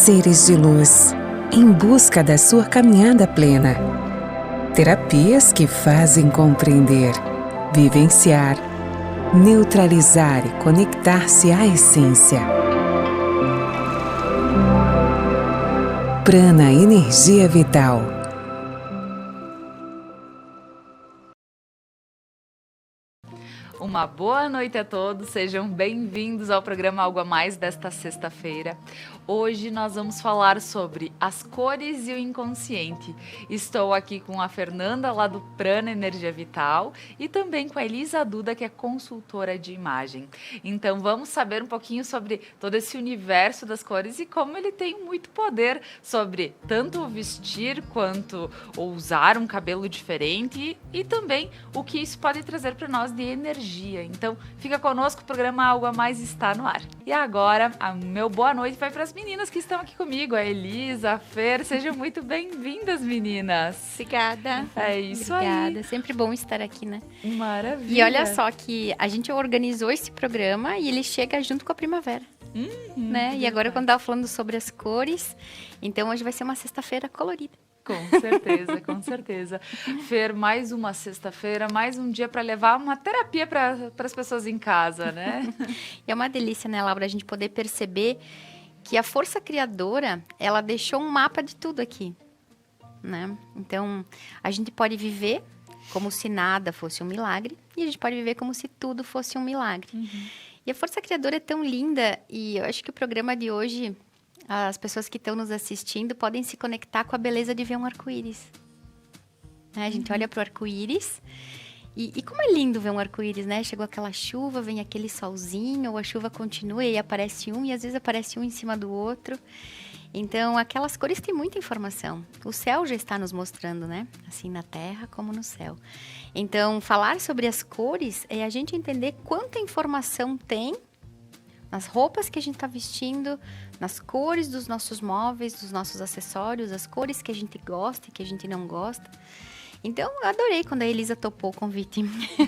Seres de luz, em busca da sua caminhada plena. Terapias que fazem compreender, vivenciar, neutralizar e conectar-se à essência. Prana Energia Vital. Uma boa noite a todos, sejam bem-vindos ao programa Algo a Mais desta sexta-feira. Hoje nós vamos falar sobre as cores e o inconsciente. Estou aqui com a Fernanda, lá do Prana Energia Vital, e também com a Elisa Duda, que é consultora de imagem. Então vamos saber um pouquinho sobre todo esse universo das cores e como ele tem muito poder sobre tanto vestir quanto usar um cabelo diferente e também o que isso pode trazer para nós de energia. Então, fica conosco, o programa Algo a Mais está no ar. E agora, a meu boa noite vai para as meninas que estão aqui comigo, a Elisa, a Fer, sejam muito bem-vindas, meninas. Obrigada. É isso Obrigada. aí. Sempre bom estar aqui, né? Maravilha. E olha só que a gente organizou esse programa e ele chega junto com a primavera, né? E agora, quando estava falando sobre as cores, então hoje vai ser uma sexta-feira colorida. Com certeza, com certeza. Fer, mais uma sexta-feira, mais um dia para levar uma terapia para as pessoas em casa, né? E é uma delícia, né, Laura, a gente poder perceber que a força criadora, ela deixou um mapa de tudo aqui, né? Então, a gente pode viver como se nada fosse um milagre e a gente pode viver como se tudo fosse um milagre. E a força criadora é tão linda e eu acho que o programa de hoje, as pessoas que estão nos assistindo podem se conectar com a beleza de ver um arco-íris. Né? A gente olha para o arco-íris e como é lindo ver um arco-íris, né? Chegou aquela chuva, vem aquele solzinho, ou a chuva continua e aparece um, e às vezes aparece um em cima do outro. Então, aquelas cores têm muita informação. O céu já está nos mostrando, né? Assim na terra como no céu. Então, falar sobre as cores é a gente entender quanta informação tem nas roupas que a gente está vestindo, nas cores dos nossos móveis, dos nossos acessórios, as cores que a gente gosta e que a gente não gosta. Então, eu adorei quando a Elisa topou o convite.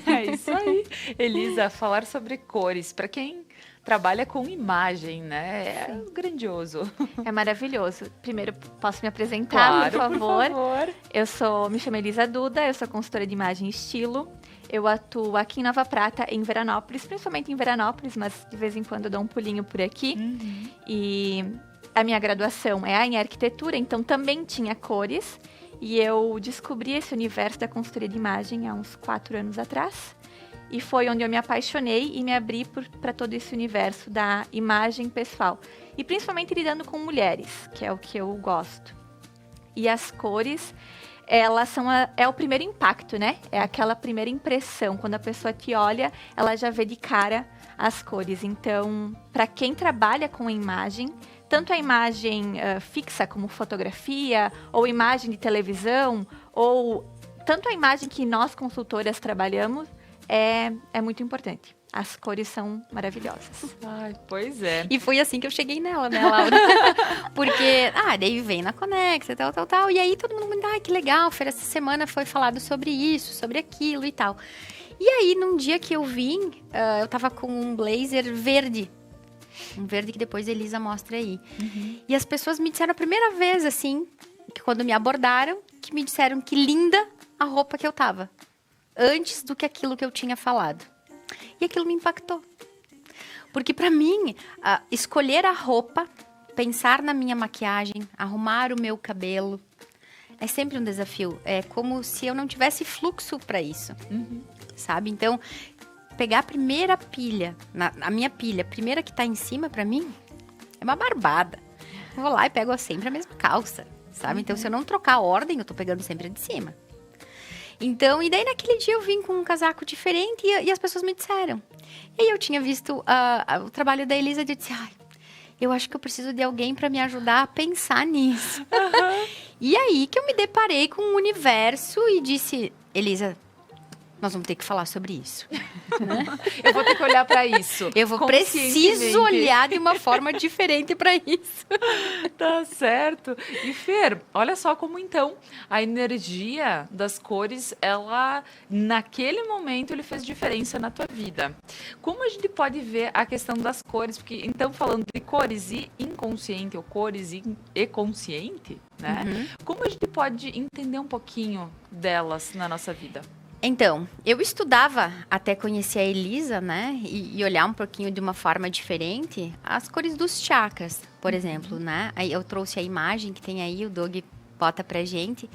É isso aí. Elisa, falar sobre cores, para quem trabalha com imagem, né? É grandioso. É maravilhoso. Primeiro, posso me apresentar, Claro, por favor? Por favor. Me chamo Elisa Duda, eu sou consultora de imagem e estilo. Eu atuo aqui em Nova Prata, em Veranópolis, principalmente em Veranópolis, mas de vez em quando eu dou um pulinho por aqui. E a minha graduação é em arquitetura, então também tinha cores. E eu descobri esse universo da consultoria de imagem há uns 4 anos atrás. E foi onde eu me apaixonei e me abri para todo esse universo da imagem pessoal. E principalmente lidando com mulheres, que é o que eu gosto. E as cores, elas são é o primeiro impacto, né? É aquela primeira impressão. Quando a pessoa te olha, ela já vê de cara as cores. Então, para quem trabalha com imagem, tanto a imagem fixa como fotografia, ou imagem de televisão, ou tanto a imagem que nós consultoras trabalhamos, é muito importante. As cores são maravilhosas. Ai, pois é. E foi assim que eu cheguei nela, né, Laura? Porque, daí vem na Conexa, tal. E aí todo mundo me que legal, Fer, essa semana foi falado sobre isso, sobre aquilo e tal. E aí, num dia que eu vim, eu tava com um blazer verde. Um verde que depois a Elisa mostra aí. E as pessoas me disseram a primeira vez, assim, que quando me abordaram, que me disseram que linda a roupa que eu tava. Antes do que aquilo que eu tinha falado. E aquilo me impactou. Porque para mim, escolher a roupa, pensar na minha maquiagem, arrumar o meu cabelo, é sempre um desafio. É como se eu não tivesse fluxo para isso. Sabe? Então, pegar a primeira pilha, a minha pilha, a primeira que tá em cima para mim, é uma barbada. Eu vou lá e pego sempre a mesma calça, sabe? Então, se eu não trocar a ordem, eu tô pegando sempre a de cima. Então, e daí naquele dia eu vim com um casaco diferente e as pessoas me disseram. E aí eu tinha visto o trabalho da Elisa e eu disse, eu acho que eu preciso de alguém para me ajudar a pensar nisso. E aí que eu me deparei com um universo e disse, Elisa, Nós vamos ter que falar sobre isso. Eu vou ter que olhar para isso. Eu preciso olhar de uma forma diferente para isso. Tá certo. E Fer, olha só como então a energia das cores, ela naquele momento ele fez diferença na tua vida. Como a gente pode ver a questão das cores? Porque então falando de cores e inconsciente ou cores e consciente, né? Como a gente pode entender um pouquinho delas na nossa vida? Então, eu estudava até conhecer a Elisa, né? E olhar um pouquinho de uma forma diferente as cores dos chakras, por exemplo, né? Aí eu trouxe a imagem que tem aí, o Doug bota pra gente.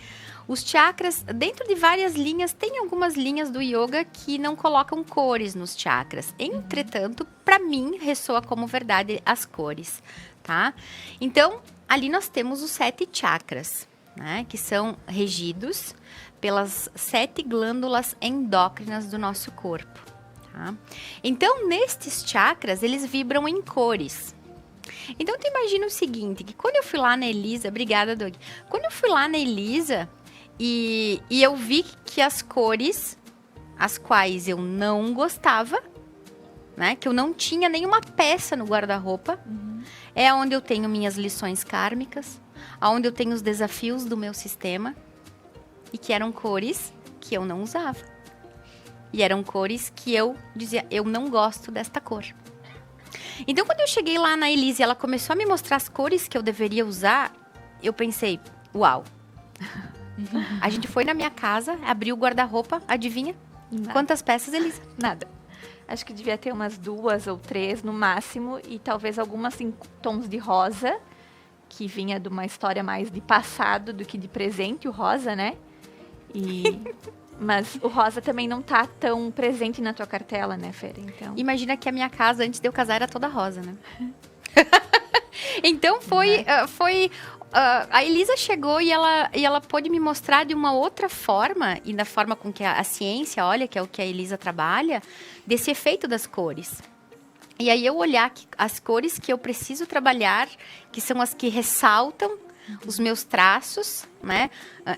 Os chakras, dentro de várias linhas, tem algumas linhas do yoga que não colocam cores nos chakras. Entretanto, para mim, ressoa como verdade as cores, tá? Então, ali nós temos os 7 chakras, né? Que são regidos pelas 7 glândulas endócrinas do nosso corpo, tá? Então, nestes chakras, eles vibram em cores. Então, tu imagina o seguinte, que quando eu fui lá na Elisa, obrigada, Doug, quando eu fui lá na Elisa e eu vi que as cores, as quais eu não gostava, né, que eu não tinha nenhuma peça no guarda-roupa, é onde eu tenho minhas lições kármicas, onde eu tenho os desafios do meu sistema, e que eram cores que eu não usava. E eram cores que eu dizia, eu não gosto desta cor. Então, quando eu cheguei lá na Elise e ela começou a me mostrar as cores que eu deveria usar, eu pensei, uau. A gente foi na minha casa, abriu o guarda-roupa, adivinha? Nada. Quantas peças, Elisa? Nada. Acho que devia ter umas 2 ou 3 no máximo, e talvez algumas em tons de rosa, que vinha de uma história mais de passado do que de presente, o rosa, né? Mas o rosa também não tá tão presente na tua cartela, né, Fer? Então... Imagina que a minha casa, antes de eu casar, era toda rosa, né? Então, a Elisa chegou e ela pôde me mostrar de uma outra forma, e da forma com que a ciência olha, que é o que a Elisa trabalha, desse efeito das cores. E aí eu olhar as cores que eu preciso trabalhar, que são as que ressaltam os meus traços, né?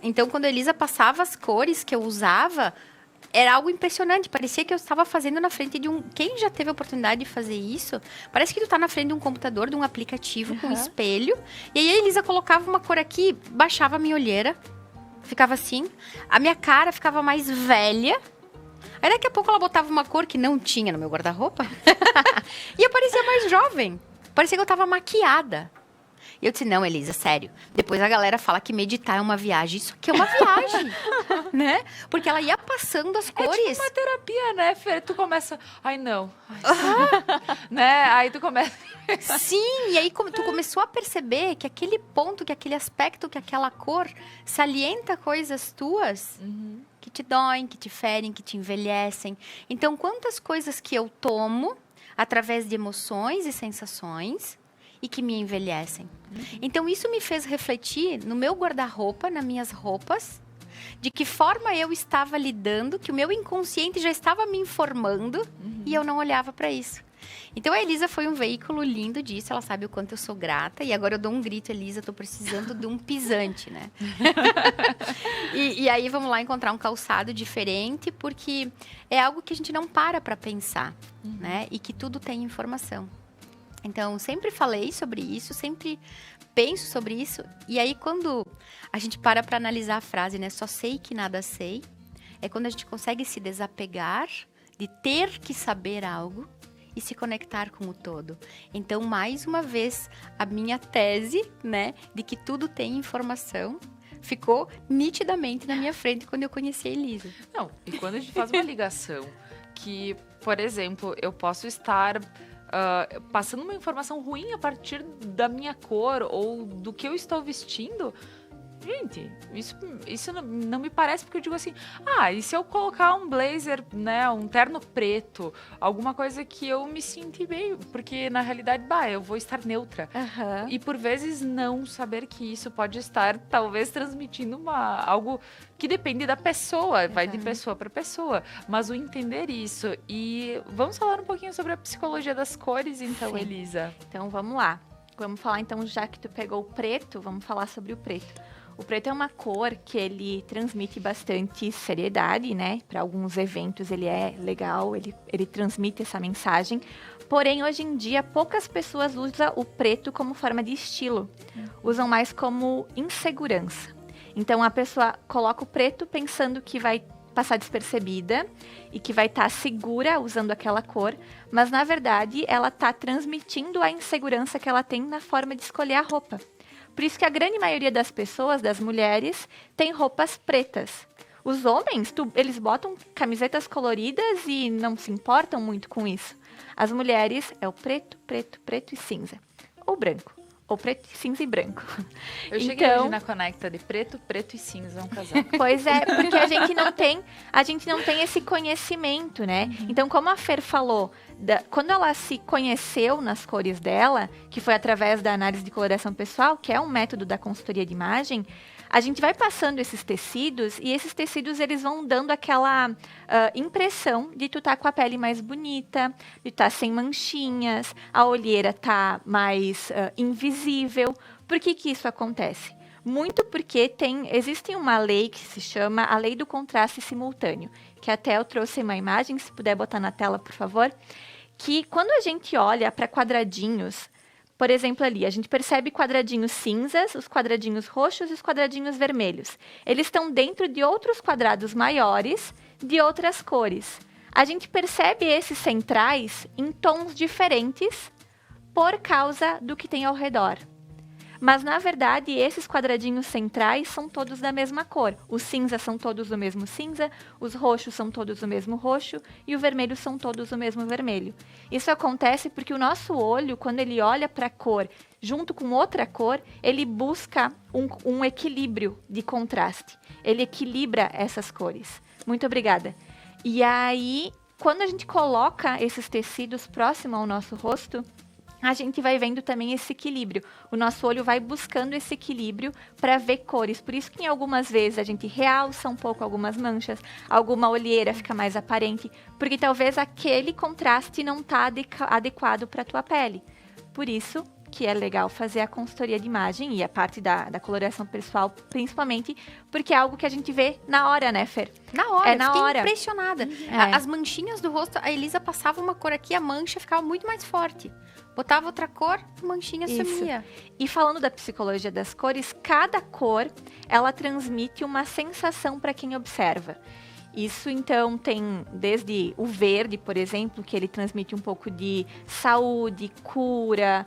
Então, quando a Elisa passava as cores que eu usava, era algo impressionante. Parecia que eu estava fazendo na frente de um... Quem já teve a oportunidade de fazer isso? Parece que tu tá na frente de um computador, de um aplicativo com um espelho. E aí a Elisa colocava uma cor aqui, baixava a minha olheira, ficava assim. A minha cara ficava mais velha. Aí daqui a pouco ela botava uma cor que não tinha no meu guarda-roupa. E eu parecia mais jovem. Parecia que eu tava maquiada. E eu disse, não, Elisa, sério. Depois a galera fala que meditar é uma viagem. Isso aqui é uma viagem, né? Porque ela ia passando as cores. É tipo uma terapia, né, Fer? Tu começa, ai não, né? Aí tu começa... Sim, e aí tu começou a perceber que aquele ponto, que aquele aspecto, que aquela cor salienta coisas tuas que te doem, que te ferem, que te envelhecem. Então, quantas coisas que eu tomo através de emoções e sensações e que me envelhecem. Então, isso me fez refletir no meu guarda-roupa, nas minhas roupas, de que forma eu estava lidando, que o meu inconsciente já estava me informando e eu não olhava para isso. Então, a Elisa foi um veículo lindo disso, ela sabe o quanto eu sou grata. E agora eu dou um grito, Elisa, tô precisando de um pisante, né? e aí, vamos lá encontrar um calçado diferente, porque é algo que a gente não para pensar, né? E que tudo tem informação. Então, sempre falei sobre isso, sempre penso sobre isso. E aí, quando a gente para analisar a frase, né? Só sei que nada sei. É quando a gente consegue se desapegar de ter que saber algo e se conectar com o todo. Então, mais uma vez, a minha tese, né? De que tudo tem informação, ficou nitidamente na minha frente quando eu conheci a Elisa. Não, e quando a gente faz uma ligação que, por exemplo, eu posso estar... passando uma informação ruim a partir da minha cor ou do que eu estou vestindo, gente, isso não me parece, porque eu digo assim, e se eu colocar um blazer, né, um terno preto, alguma coisa que eu me sinta bem, porque na realidade, eu vou estar neutra. E por vezes não saber que isso pode estar, talvez, transmitindo algo que depende da pessoa, vai de pessoa para pessoa, mas o entender isso. E vamos falar um pouquinho sobre a psicologia das cores, então, Sim. Elisa. Então, vamos lá. Vamos falar, então, já que tu pegou o preto, vamos falar sobre o preto. O preto é uma cor que ele transmite bastante seriedade, né? Para alguns eventos ele é legal, ele transmite essa mensagem. Porém, hoje em dia, poucas pessoas usam o preto como forma de estilo. Usam mais como insegurança. Então, a pessoa coloca o preto pensando que vai passar despercebida e que vai estar segura usando aquela cor, mas, na verdade, ela está transmitindo a insegurança que ela tem na forma de escolher a roupa. Por isso que a grande maioria das pessoas, das mulheres, tem roupas pretas. Os homens, eles botam camisetas coloridas e não se importam muito com isso. As mulheres é o preto, preto, preto e cinza. Ou branco. Ou preto, cinza e branco. Eu cheguei hoje na Conecta de preto, preto e cinza, um casal. Pois é, porque a gente não tem esse conhecimento, né? Então, como a Fer falou, quando ela se conheceu nas cores dela, que foi através da análise de coloração pessoal, que é um método da consultoria de imagem, a gente vai passando esses tecidos e esses tecidos eles vão dando aquela impressão de tu tá com a pele mais bonita, de tá sem manchinhas, a olheira tá mais invisível. Por que isso acontece? Muito porque existe uma lei que se chama a lei do contraste simultâneo, que até eu trouxe uma imagem, se puder botar na tela, por favor, que quando a gente olha para quadradinhos, por exemplo, ali, a gente percebe quadradinhos cinzas, os quadradinhos roxos e os quadradinhos vermelhos. Eles estão dentro de outros quadrados maiores, de outras cores. A gente percebe esses centrais em tons diferentes por causa do que tem ao redor. Mas, na verdade, esses quadradinhos centrais são todos da mesma cor. Os cinzas são todos do mesmo cinza, os roxos são todos do mesmo roxo e os vermelhos são todos do mesmo vermelho. Isso acontece porque o nosso olho, quando ele olha para a cor junto com outra cor, ele busca um equilíbrio de contraste. Ele equilibra essas cores. Muito obrigada. E aí, quando a gente coloca esses tecidos próximo ao nosso rosto, a gente vai vendo também esse equilíbrio. O nosso olho vai buscando esse equilíbrio para ver cores. Por isso que em algumas vezes a gente realça um pouco algumas manchas, alguma olheira fica mais aparente, porque talvez aquele contraste não está adequado para a tua pele. Por isso que é legal fazer a consultoria de imagem e a parte da coloração pessoal, principalmente, porque é algo que a gente vê na hora, né, Fer? Na hora, na fiquei hora. impressionada. É. As manchinhas do rosto, a Elisa passava uma cor aqui, a mancha ficava muito mais forte. Botava outra cor, a manchinha sumia. E falando da psicologia das cores, cada cor, ela transmite uma sensação para quem observa. Isso, então, tem desde o verde, por exemplo, que ele transmite um pouco de saúde, cura,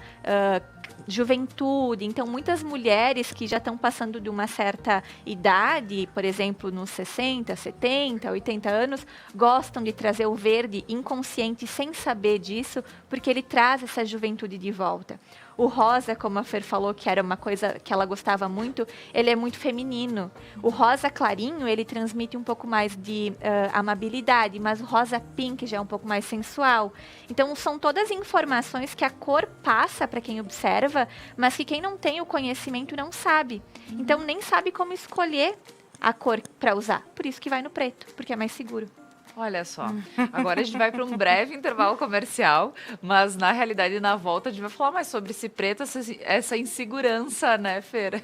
juventude. Então, muitas mulheres que já estão passando de uma certa idade, por exemplo, nos 60, 70, 80 anos, gostam de trazer o verde inconsciente sem saber disso, porque ele traz essa juventude de volta. O rosa, como a Fer falou, que era uma coisa que ela gostava muito, ele é muito feminino. O rosa clarinho, ele transmite um pouco mais de amabilidade, mas o rosa pink já é um pouco mais sensual. Então, são todas informações que a cor passa para quem observa, mas que quem não tem o conhecimento não sabe. Então, nem sabe como escolher a cor para usar. Por isso que vai no preto, porque é mais seguro. Olha só, agora a gente vai para um breve intervalo comercial, mas na realidade, na volta, a gente vai falar mais sobre esse preto, essa insegurança, né, Fer?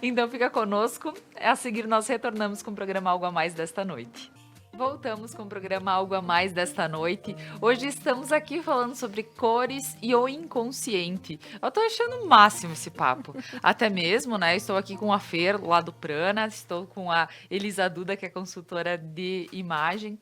Então fica conosco, a seguir nós retornamos com o programa Algo a Mais desta noite. Voltamos com o programa Algo a Mais desta noite. Hoje estamos aqui falando sobre cores e o inconsciente. Eu tô achando o máximo esse papo. Até mesmo, né? Estou aqui com a Fer, lá do Prana. Estou com a Elisa Duda, que é consultora de imagem.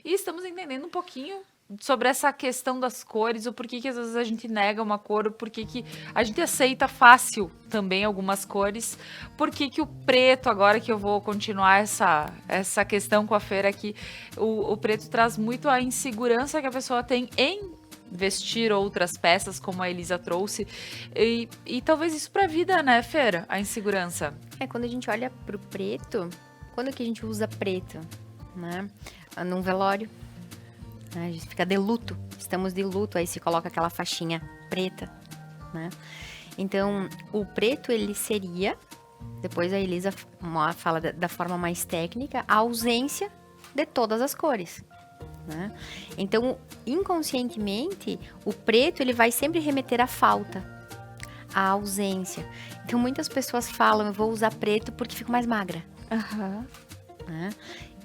E estamos entendendo um pouquinho sobre essa questão das cores, o porquê que às vezes a gente nega uma cor, o porquê que a gente aceita fácil também algumas cores, porquê que o preto, agora que eu vou continuar essa questão com a Fer aqui, o preto traz muito a insegurança que a pessoa tem em vestir outras peças, como a Elisa trouxe, e talvez isso pra vida, né, Fer? A insegurança. Quando a gente olha pro preto, quando que a gente usa preto, né? Num velório. A gente fica de luto, estamos de luto, aí se coloca aquela faixinha preta, né? Então, o preto, ele seria, depois a Elisa fala da forma mais técnica, a ausência de todas as cores, né? Então, inconscientemente, o preto, ele vai sempre remeter à falta. a ausência. Então, muitas pessoas falam, eu vou usar preto porque fico mais magra. Aham. Né?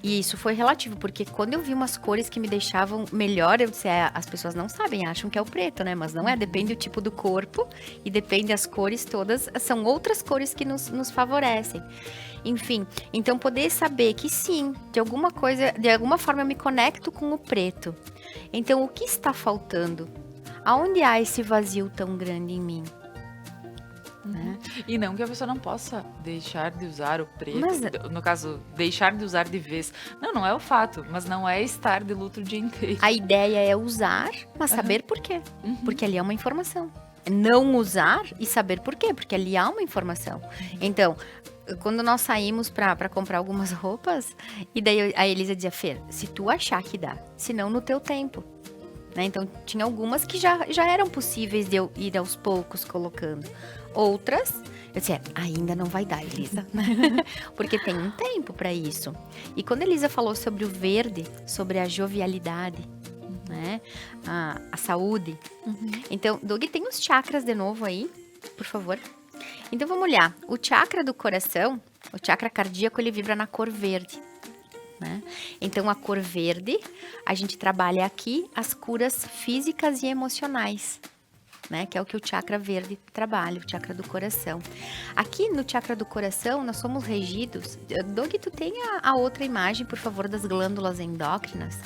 E isso foi relativo, porque quando eu vi umas cores que me deixavam melhor, eu disse, as pessoas não sabem, acham que é o preto, né? Mas não é, depende do tipo do corpo e depende as cores todas, são outras cores que nos favorecem. Enfim, então poder saber que sim, de alguma forma eu me conecto com o preto. Então, o que está faltando? Aonde há esse vazio tão grande em mim? Né? E não que a pessoa não possa deixar de usar o preto, Mas- no caso, deixar de usar de vez. Não é o fato, mas não é estar de luto o dia inteiro. A ideia é usar, mas saber por quê. Porque ali há uma informação. Não usar e saber por quê, porque ali há uma informação. Então, quando nós saímos para comprar algumas roupas, e daí a Elisa dizia, Fer, se tu achar que dá, se não no teu tempo. Né? Então, tinha algumas que já eram possíveis de eu ir aos poucos colocando. Outras, eu disse, ainda não vai dar, Elisa. Porque tem um tempo para isso. E quando a Elisa falou sobre o verde, sobre a jovialidade, né? A saúde. Então, Doug, tem os chakras de novo aí, por favor. Então, vamos olhar. O chakra do coração, o chakra cardíaco, ele vibra na cor verde. Né? Então, a cor verde, a gente trabalha aqui as curas físicas e emocionais, né? Que é o que o chakra verde trabalha, o chakra do coração. Aqui no chakra do coração, nós somos regidos. Doug, tu tem a outra imagem, por favor, das glândulas endócrinas.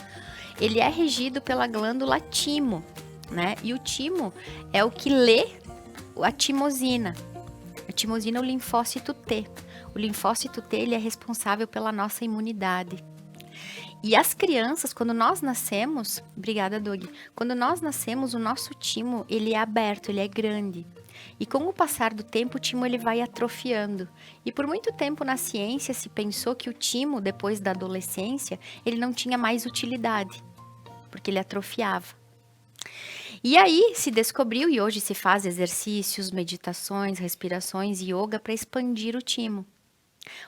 Ele é regido pela glândula timo, né? E o timo é o que lê a timosina. A timosina é o linfócito T. O linfócito T, ele é responsável pela nossa imunidade. E as crianças, quando nós nascemos, obrigada, Doug, quando nós nascemos, o nosso timo, ele é aberto, ele é grande. E com o passar do tempo, o timo ele vai atrofiando. E por muito tempo na ciência se pensou que o timo, depois da adolescência, ele não tinha mais utilidade, porque ele atrofiava. E aí se descobriu, e hoje se faz exercícios, meditações, respirações, yoga para expandir o timo.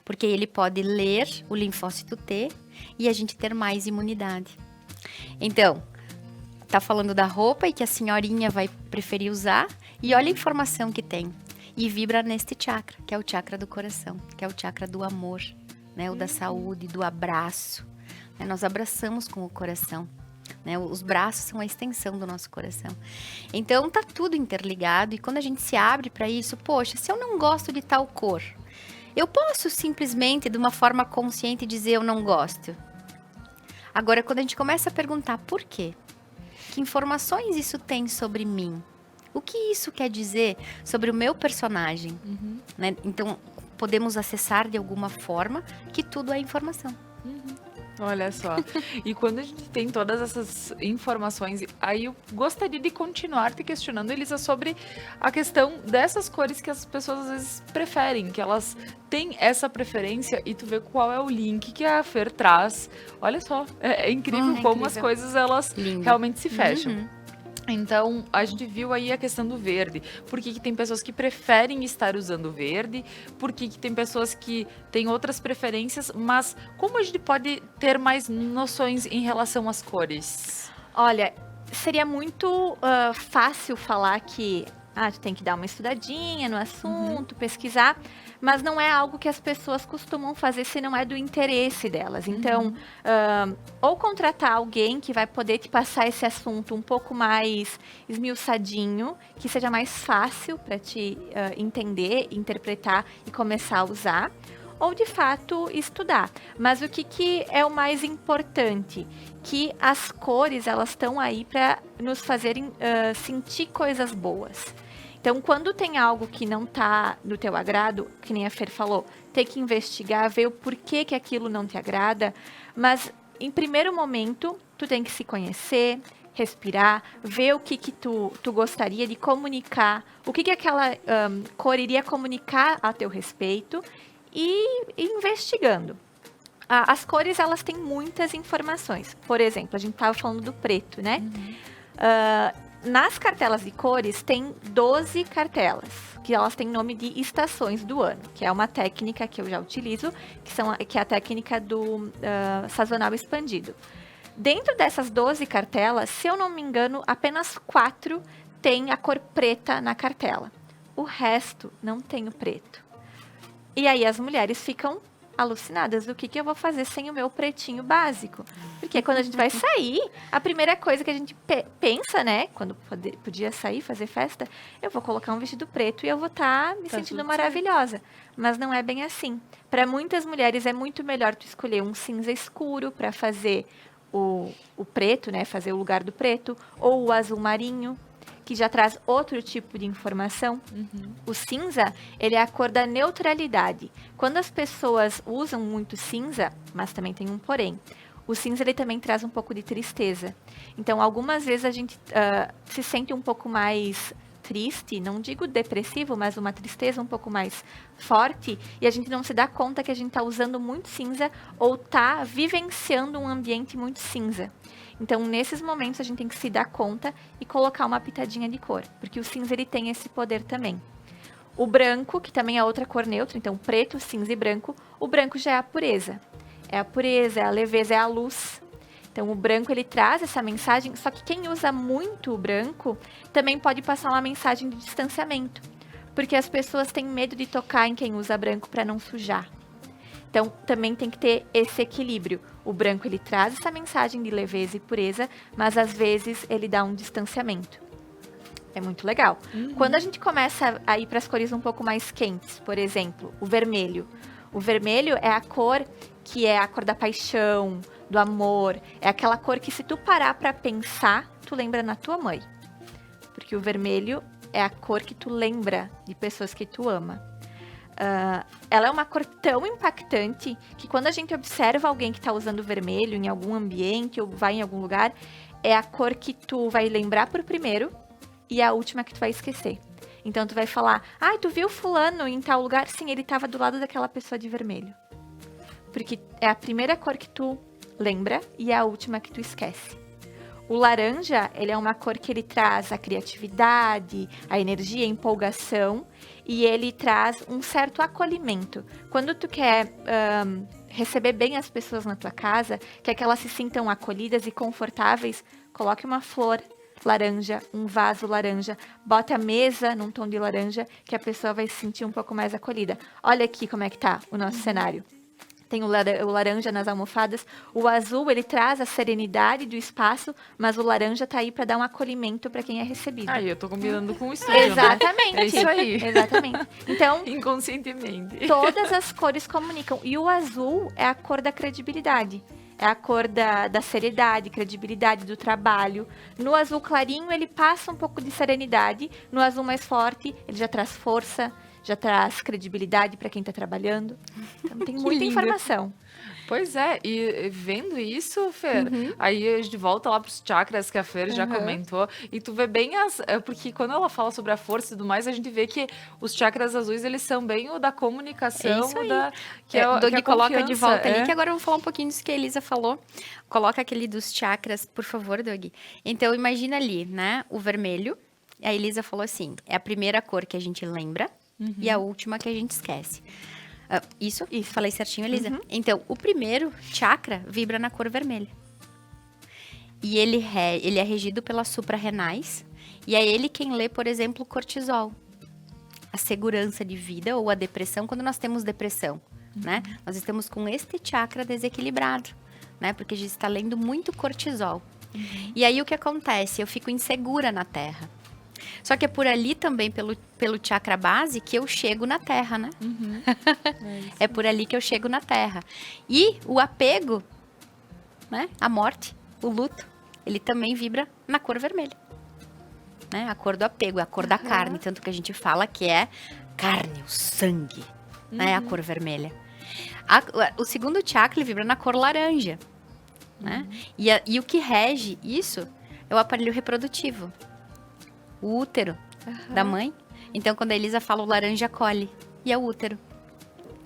Porque ele pode ler o linfócito T e a gente ter mais imunidade. Então, tá falando da roupa e que a senhorinha vai preferir usar, e olha a informação que tem. E vibra neste chakra, que é o chakra do coração, que é o chakra do amor, né? O da saúde, do abraço. Né? Nós abraçamos com o coração. Né? Os braços são a extensão do nosso coração. Então, tá tudo interligado, e quando a gente se abre para isso, poxa, se eu não gosto de tal cor, eu posso simplesmente, de uma forma consciente, dizer eu não gosto. Agora, quando a gente começa a perguntar por quê? Que informações isso tem sobre mim? O que isso quer dizer sobre o meu personagem? Né? Então, podemos acessar de alguma forma que tudo é informação. Olha só. E quando a gente tem todas essas informações, aí eu gostaria de continuar te questionando, Elisa, sobre a questão dessas cores que as pessoas às vezes preferem, que elas têm essa preferência, e tu vê qual é o link que a Fer traz. Olha só, é incrível como as coisas elas Lindo. realmente se fecham. Então, a gente viu aí a questão do verde. Por que tem pessoas que preferem estar usando verde? Por que tem pessoas que têm outras preferências? Mas como a gente pode ter mais noções em relação às cores? Olha, seria muito fácil falar que tu tem que dar uma estudadinha no assunto, pesquisar, mas não é algo que as pessoas costumam fazer se não é do interesse delas. Então, ou contratar alguém que vai poder te passar esse assunto um pouco mais esmiuçadinho, que seja mais fácil para te entender, interpretar e começar a usar, ou de fato estudar. Mas o que é o mais importante? Que as cores, elas estão aí para nos fazerem sentir coisas boas. Então, quando tem algo que não está no teu agrado, que nem a Fer falou, tem que investigar, ver o porquê que aquilo não te agrada, mas em primeiro momento, tu tem que se conhecer, respirar, ver o que tu gostaria de comunicar, o que aquela cor iria comunicar a teu respeito, e investigando. As cores, elas têm muitas informações. Por exemplo, a gente estava falando do preto, né? Nas cartelas de cores, tem 12 cartelas, que elas têm nome de estações do ano, que é uma técnica que eu já utilizo, que é a técnica do sazonal expandido. Dentro dessas 12 cartelas, se eu não me engano, apenas 4 tem a cor preta na cartela. o resto não tem o preto. E aí as mulheres ficam alucinadas do que eu vou fazer sem o meu pretinho básico. Porque quando a gente vai sair, a primeira coisa que a gente pensa, né? Quando podia sair, fazer festa, eu vou colocar um vestido preto e eu vou estar me sentindo maravilhosa. Mas não é bem assim. Para muitas mulheres é muito melhor tu escolher um cinza escuro para fazer o preto, né? Fazer o lugar do preto. Ou o azul marinho, que já traz outro tipo de informação. O cinza, ele é a cor da neutralidade. Quando as pessoas usam muito cinza, mas também tem um porém, o cinza ele também traz um pouco de tristeza. Então, algumas vezes a gente se sente um pouco mais triste, não digo depressivo, mas uma tristeza um pouco mais forte, e a gente não se dá conta que a gente está usando muito cinza ou está vivenciando um ambiente muito cinza. Então, nesses momentos, a gente tem que se dar conta e colocar uma pitadinha de cor, porque o cinza ele tem esse poder também. O branco, que também é outra cor neutra, então preto, cinza e branco, o branco já é a pureza. É a pureza, é a leveza, é a luz. Então, o branco ele traz essa mensagem, só que quem usa muito o branco também pode passar uma mensagem de distanciamento, porque as pessoas têm medo de tocar em quem usa branco para não sujar. Então, também tem que ter esse equilíbrio. O branco, ele traz essa mensagem de leveza e pureza, mas às vezes ele dá um distanciamento. É muito legal. Quando a gente começa a ir para as cores um pouco mais quentes, por exemplo, o vermelho. O vermelho é a cor que é a cor da paixão, do amor. É aquela cor que se tu parar para pensar, tu lembra na tua mãe. Porque o vermelho é a cor que tu lembra de pessoas que tu ama. Ela é uma cor tão impactante que quando a gente observa alguém que está usando vermelho em algum ambiente ou vai em algum lugar, é a cor que tu vai lembrar por primeiro e a última que tu vai esquecer. Então tu vai falar, tu viu fulano em tal lugar? Sim, ele estava do lado daquela pessoa de vermelho. Porque é a primeira cor que tu lembra e é a última que tu esquece. O laranja, ele é uma cor que ele traz a criatividade, a energia, a empolgação, e ele traz um certo acolhimento. Quando tu quer receber bem as pessoas na tua casa, quer que elas se sintam acolhidas e confortáveis, coloque uma flor laranja, um vaso laranja, bota a mesa num tom de laranja, que a pessoa vai se sentir um pouco mais acolhida. Olha aqui como é que tá o nosso cenário. Tem o laranja nas almofadas. O azul, ele traz a serenidade do espaço, mas o laranja tá aí para dar um acolhimento para quem é recebido. Eu tô combinando com o estúdio, Exatamente. Né? É isso aí. Exatamente. Então, inconscientemente. Todas as cores comunicam. E o azul é a cor da credibilidade. É a cor da seriedade, credibilidade do trabalho. No azul clarinho, ele passa um pouco de serenidade. No azul mais forte, ele já traz força, já traz credibilidade para quem está trabalhando. Então, tem muita informação. Pois é, e vendo isso, Fer, aí a gente volta lá pros chakras que a Fer já comentou, e tu vê bem porque quando ela fala sobre a força e tudo mais, a gente vê que os chakras azuis, eles são bem o da comunicação, isso aí. Que é Doug, que coloca de volta ali, que agora eu vou falar um pouquinho disso que a Elisa falou. Coloca aquele dos chakras, por favor, Doug. Então, imagina ali, né, o vermelho, a Elisa falou assim, é a primeira cor que a gente lembra e a última que a gente esquece. Isso, falei certinho, Elisa. Então, o primeiro chakra vibra na cor vermelha. E ele é regido pelas suprarrenais. E é ele quem lê, por exemplo, o cortisol. A segurança de vida ou a depressão, quando nós temos depressão, né? Nós estamos com este chakra desequilibrado, né? Porque a gente está lendo muito cortisol. E aí, o que acontece? Eu fico insegura na Terra. Só que é por ali também, pelo chakra base, que eu chego na Terra, né? É por ali que eu chego na Terra. E o apego, né? A morte, o luto, ele também vibra na cor vermelha. Né? A cor do apego, a cor da carne. Tanto que a gente fala que é carne, o sangue, né? A cor vermelha. O segundo chakra, ele vibra na cor laranja. Né? E o que rege isso é o aparelho reprodutivo. O útero da mãe. Então, quando a Elisa fala, o laranja colhe. E é o útero.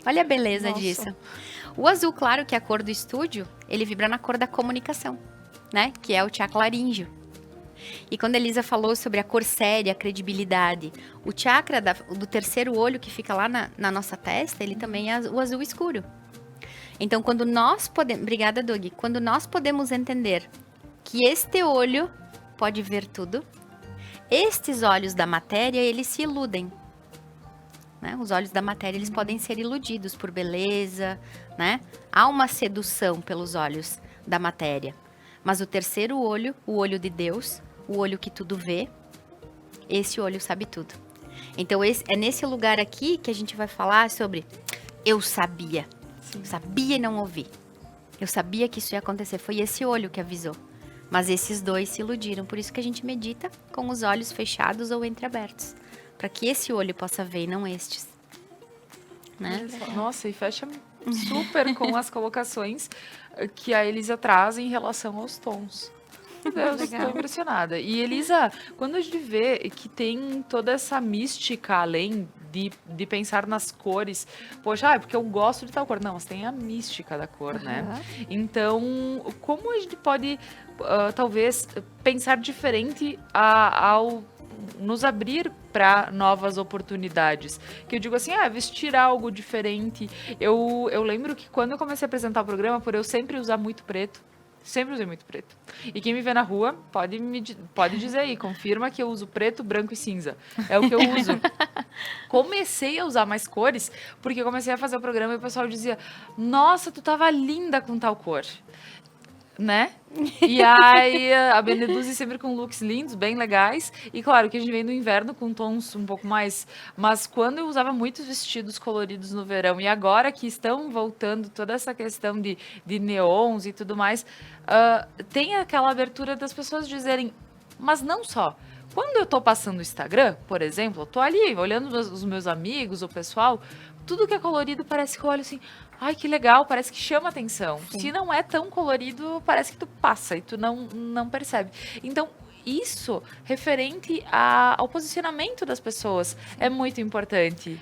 Olha a beleza disso. O azul claro, que é a cor do estúdio, ele vibra na cor da comunicação, né? Que é o chakra laríngeo. E quando a Elisa falou sobre a cor séria, a credibilidade, o chakra do terceiro olho, que fica lá na nossa testa, ele também é o azul escuro. Então, quando nós podemos... Obrigada, Doug. Quando nós podemos entender que este olho pode ver tudo, estes olhos da matéria, eles se iludem. né? Os olhos da matéria, eles podem ser iludidos por beleza, né? Há uma sedução pelos olhos da matéria. Mas o terceiro olho, o olho de Deus, o olho que tudo vê, esse olho sabe tudo. Então, é nesse lugar aqui que a gente vai falar sobre eu sabia. Eu sabia e não ouvi. Eu sabia que isso ia acontecer. Foi esse olho que avisou. Mas esses dois se iludiram. Por isso que a gente medita com os olhos fechados ou entreabertos. Para que esse olho possa ver e não estes. Né? Nossa, e fecha super com as colocações que a Elisa traz em relação aos tons. Meu Deus, estou impressionada. E Elisa, quando a gente vê que tem toda essa mística além de pensar nas cores, poxa, porque eu gosto de tal cor. Não, mas tem a mística da cor, né? Então, como a gente pode, talvez, pensar diferente ao nos abrir para novas oportunidades? Que eu digo assim, vestir algo diferente. Eu lembro que quando eu comecei a apresentar o programa, por eu sempre usar muito preto, sempre usei muito preto. E quem me vê na rua pode dizer aí, confirma que eu uso preto, branco e cinza. É o que eu uso. Comecei a usar mais cores, porque comecei a fazer o programa e o pessoal dizia, nossa, tu tava linda com tal cor. Né? E aí a Beneduzzi sempre com looks lindos, bem legais. E claro que a gente vem no inverno com tons um pouco mais... Mas quando eu usava muitos vestidos coloridos no verão, e agora que estão voltando toda essa questão de neons e tudo mais, tem aquela abertura das pessoas dizerem, mas não só. Quando eu tô passando o Instagram, por exemplo, eu tô ali olhando os meus amigos, o pessoal, tudo que é colorido parece que eu olho assim, ai, que legal, parece que chama atenção. Sim. Se não é tão colorido, parece que tu passa e tu não percebe. Então, isso, referente ao posicionamento das pessoas, é muito importante.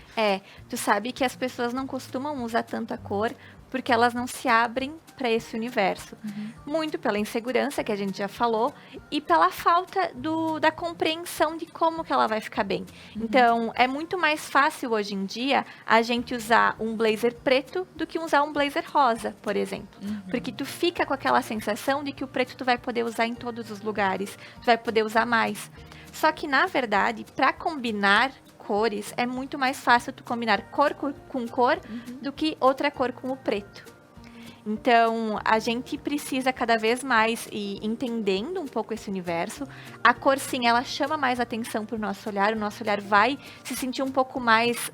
Tu sabe que as pessoas não costumam usar tanta cor porque elas não se abrem para esse universo. Muito pela insegurança, que a gente já falou, e pela falta da compreensão de como que ela vai ficar bem. Então, é muito mais fácil hoje em dia a gente usar um blazer preto do que usar um blazer rosa, por exemplo. Porque tu fica com aquela sensação de que o preto tu vai poder usar em todos os lugares, tu vai poder usar mais. Só que, na verdade, para combinar cores, é muito mais fácil tu combinar cor com cor do que outra cor com o preto. Então, a gente precisa cada vez mais ir entendendo um pouco esse universo. A cor, sim, ela chama mais atenção para o nosso olhar. O nosso olhar vai se sentir um pouco mais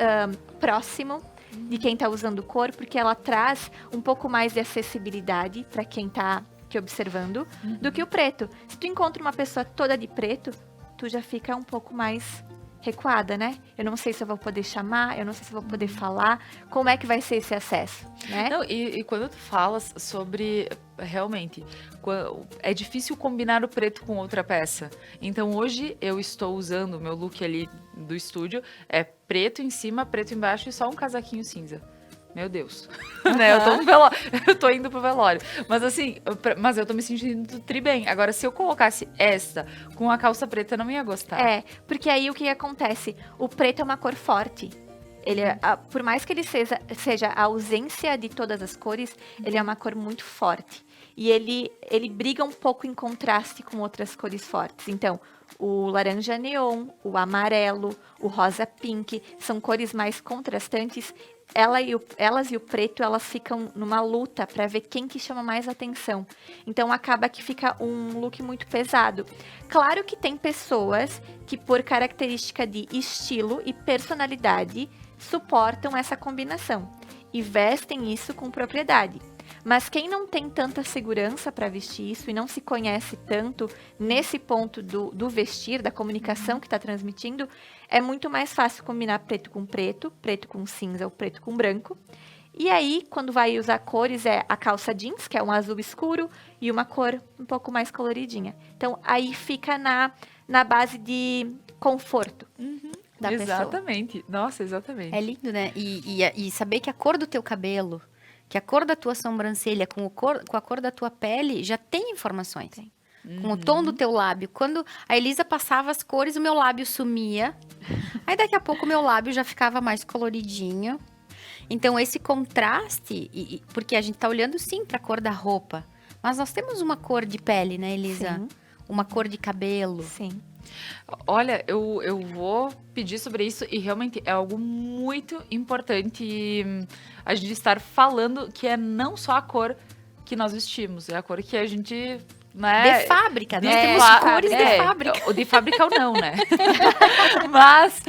próximo de quem está usando cor, porque ela traz um pouco mais de acessibilidade para quem está te observando do que o preto. Se tu encontra uma pessoa toda de preto, tu já fica um pouco mais recuada, né? Eu não sei se eu vou poder chamar, eu não sei se eu vou poder falar, como é que vai ser esse acesso, né? Não, e quando tu falas sobre, realmente, é difícil combinar o preto com outra peça. Então, hoje, eu estou usando o meu look ali do estúdio, é preto em cima, preto embaixo e só um casaquinho cinza. Meu Deus. Né? Eu tô indo pro velório. Mas assim, mas eu tô me sentindo tri bem. Agora, se eu colocasse esta com a calça preta, eu não ia gostar. Porque aí o que acontece? O preto é uma cor forte. Ele por mais que ele seja a ausência de todas as cores, ele é uma cor muito forte. E ele briga um pouco em contraste com outras cores fortes. Então, o laranja neon, o amarelo, o rosa pink, são cores mais contrastantes. Elas e o preto, elas ficam numa luta para ver quem que chama mais atenção. Então, acaba que fica um look muito pesado. Claro que tem pessoas que, por característica de estilo e personalidade, suportam essa combinação e vestem isso com propriedade. Mas quem não tem tanta segurança para vestir isso e não se conhece tanto nesse ponto do vestir, da comunicação que está transmitindo, é muito mais fácil combinar preto com cinza ou preto com branco. E aí, quando vai usar cores, é a calça jeans, que é um azul escuro, e uma cor um pouco mais coloridinha. Então, aí fica na base de conforto. Da exatamente. Pessoa. Nossa, exatamente. É lindo, né? E saber que a cor do teu cabelo, que a cor da tua sobrancelha com a cor da tua pele já tem informações. Tem. Com o tom do teu lábio. Quando a Elisa passava as cores, o meu lábio sumia. Aí daqui a pouco o meu lábio já ficava mais coloridinho. Então esse contraste, porque a gente tá olhando sim pra cor da roupa, mas nós temos uma cor de pele, né, Elisa? Sim. Uma cor de cabelo. Sim. Olha, eu vou pedir sobre isso e realmente é algo muito importante a gente estar falando, que é não só a cor que nós vestimos, é a cor que a gente, né? De fábrica, de nós temos cores de fábrica. O de fábrica ou não, né? Mas,